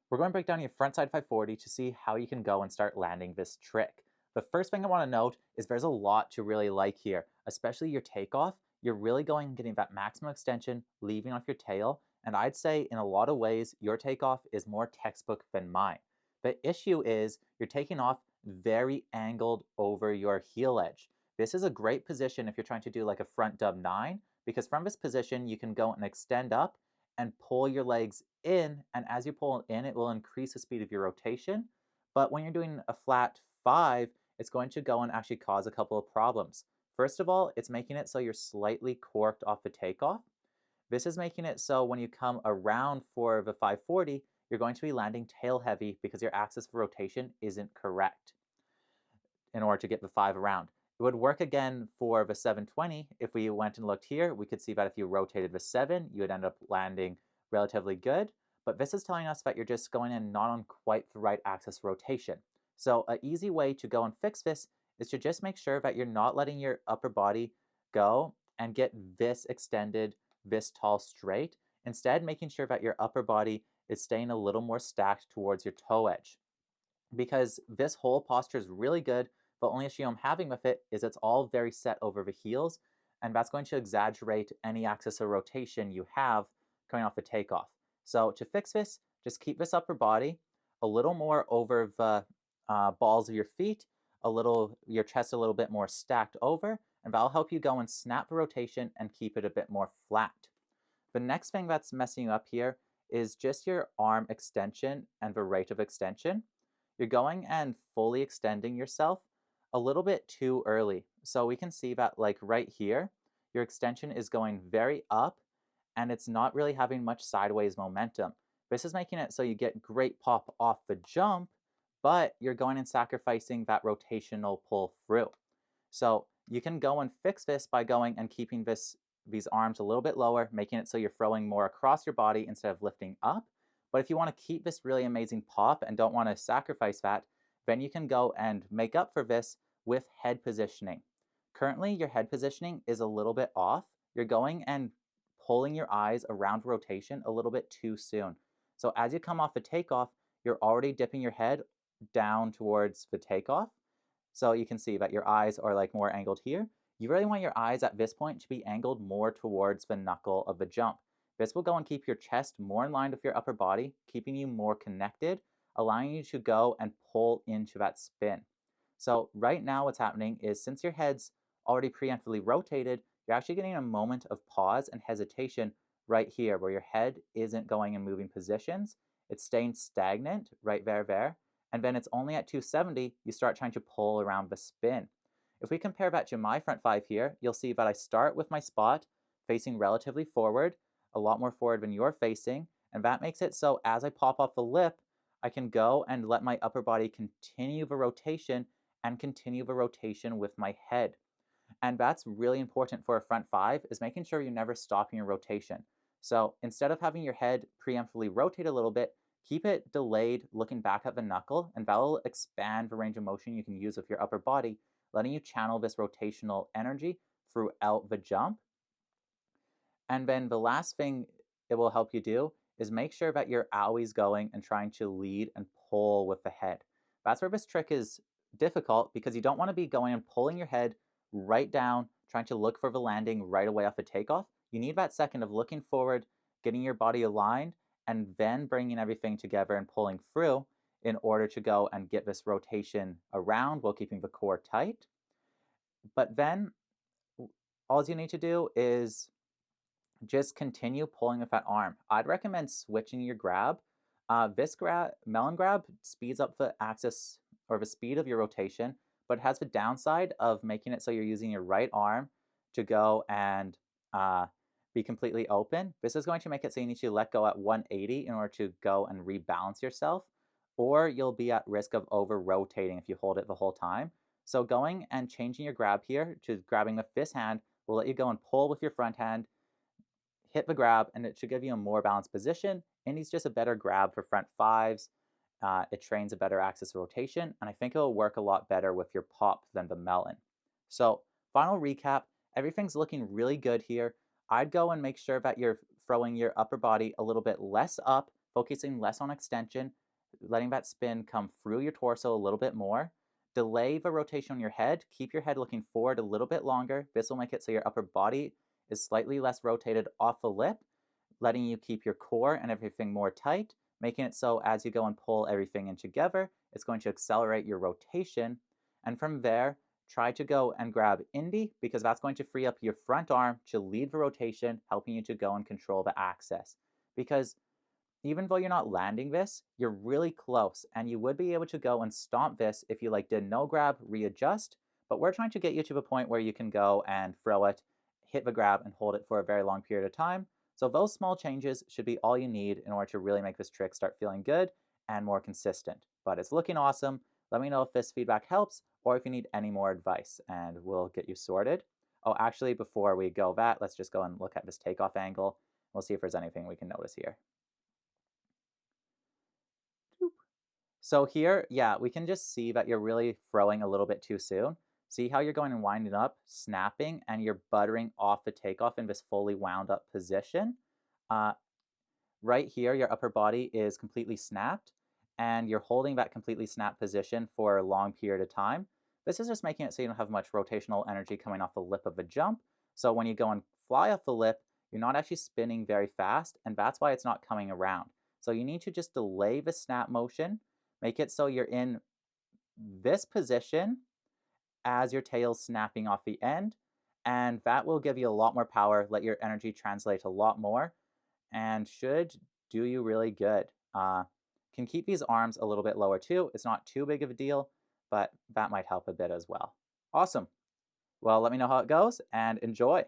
We're going to break down your frontside 540 to see how you can go and start landing this trick. The first thing I want to note is there's a lot to really like here, especially your takeoff. You're really going and getting that maximum extension, leaving off your tail, and I'd say in a lot of ways, your takeoff is more textbook than mine. The issue is you're taking off very angled over your heel edge. This is a great position if you're trying to do like a front dub 9, because from this position, you can go and extend up and pull your legs in, and as you pull in, it will increase the speed of your rotation. But when you're doing a flat 5, it's going to go and actually cause a couple of problems. First of all, it's making it so you're slightly corked off the takeoff. This is making it so when you come around for the 540, you're going to be landing tail heavy because your axis of rotation isn't correct in order to get the 5 around. It would work again for the 720. If we went and looked here, we could see that if you rotated the 7, you would end up landing relatively good. But this is telling us that you're just going in not on quite the right axis rotation. So an easy way to go and fix this is to just make sure that you're not letting your upper body go and get this extended, this tall straight. Instead, making sure that your upper body is staying a little more stacked towards your toe edge. Because this whole posture is really good, the only issue I'm having with it is it's all very set over the heels, and that's going to exaggerate any axis of rotation you have coming off the takeoff. So to fix this, just keep this upper body a little more over the balls of your feet, your chest a little bit more stacked over, and that'll help you go and snap the rotation and keep it a bit more flat. The next thing that's messing you up here is just your arm extension and the rate of extension. You're going and fully extending yourself a little bit too early. So we can see that like right here, your extension is going very up and it's not really having much sideways momentum. This is making it so you get great pop off the jump, but you're going and sacrificing that rotational pull through. So you can go and fix this by going and keeping these arms a little bit lower, making it so you're throwing more across your body instead of lifting up. But if you want to keep this really amazing pop and don't want to sacrifice that, then you can go and make up for this with head positioning. Currently, your head positioning is a little bit off. You're going and pulling your eyes around rotation a little bit too soon. So as you come off the takeoff, you're already dipping your head down towards the takeoff. So you can see that your eyes are like more angled here. You really want your eyes at this point to be angled more towards the knuckle of the jump. This will go and keep your chest more in line with your upper body, keeping you more connected, allowing you to go and pull into that spin. So right now what's happening is since your head's already preemptively rotated, you're actually getting a moment of pause and hesitation right here where your head isn't going and moving positions. It's staying stagnant right there. And then it's only at 270 you start trying to pull around the spin. If we compare that to my front 5 here, you'll see that I start with my spot facing relatively forward, a lot more forward than you're facing, and that makes it so as I pop off the lip, I can go and let my upper body continue the rotation and continue the rotation with my head. And that's really important for a front 5 is making sure you're never stopping your rotation. So instead of having your head preemptively rotate a little bit, keep it delayed looking back at the knuckle, and that'll expand the range of motion you can use with your upper body, letting you channel this rotational energy throughout the jump. And then the last thing it will help you do is make sure that you're always going and trying to lead and pull with the head. That's where this trick is difficult because you don't want to be going and pulling your head right down, trying to look for the landing right away off the takeoff. You need that second of looking forward, getting your body aligned, and then bringing everything together and pulling through in order to go and get this rotation around while keeping the core tight. But then all you need to do is just continue pulling with that arm. I'd recommend switching your grab. This melon grab speeds up the axis or the speed of your rotation, but it has the downside of making it so you're using your right arm to go and be completely open. This is going to make it so you need to let go at 180 in order to go and rebalance yourself, or you'll be at risk of over rotating if you hold it the whole time. So going and changing your grab here to grabbing with this hand will let you go and pull with your front hand, hit the grab, and it should give you a more balanced position. And it's just a better grab for front 5s. It trains a better axis of rotation, and I think it will work a lot better with your pop than the melon. So final recap, everything's looking really good here. I'd go and make sure that you're throwing your upper body a little bit less up, focusing less on extension, letting that spin come through your torso a little bit more. Delay the rotation on your head. Keep your head looking forward a little bit longer. This will make it so your upper body is slightly less rotated off the lip, letting you keep your core and everything more tight, making it so as you go and pull everything in together, it's going to accelerate your rotation. And from there, try to go and grab indie because that's going to free up your front arm to lead the rotation, helping you to go and control the axis. Because even though you're not landing this, you're really close and you would be able to go and stomp this if you like did no grab, readjust, but we're trying to get you to the point where you can go and throw it, hit the grab and hold it for a very long period of time. So those small changes should be all you need in order to really make this trick start feeling good and more consistent. But it's looking awesome. Let me know if this feedback helps or if you need any more advice and we'll get you sorted. Oh, actually, before we go that, let's just go and look at this takeoff angle. We'll see if there's anything we can notice here. So here, yeah, we can just see that you're really throwing a little bit too soon. See how you're going and winding up, snapping, and you're buttering off the takeoff in this fully wound up position. Uh, right here, your upper body is completely snapped, and you're holding that completely snapped position for a long period of time. This is just making it so you don't have much rotational energy coming off the lip of the jump. So when you go and fly off the lip, you're not actually spinning very fast, and that's why it's not coming around. So you need to just delay the snap motion, make it so you're in this position as your tail's snapping off the end, and that will give you a lot more power, let your energy translate a lot more, and should do you really good. Can keep these arms a little bit lower too. It's not too big of a deal, but that might help a bit as well. Awesome. Well, let me know how it goes and enjoy.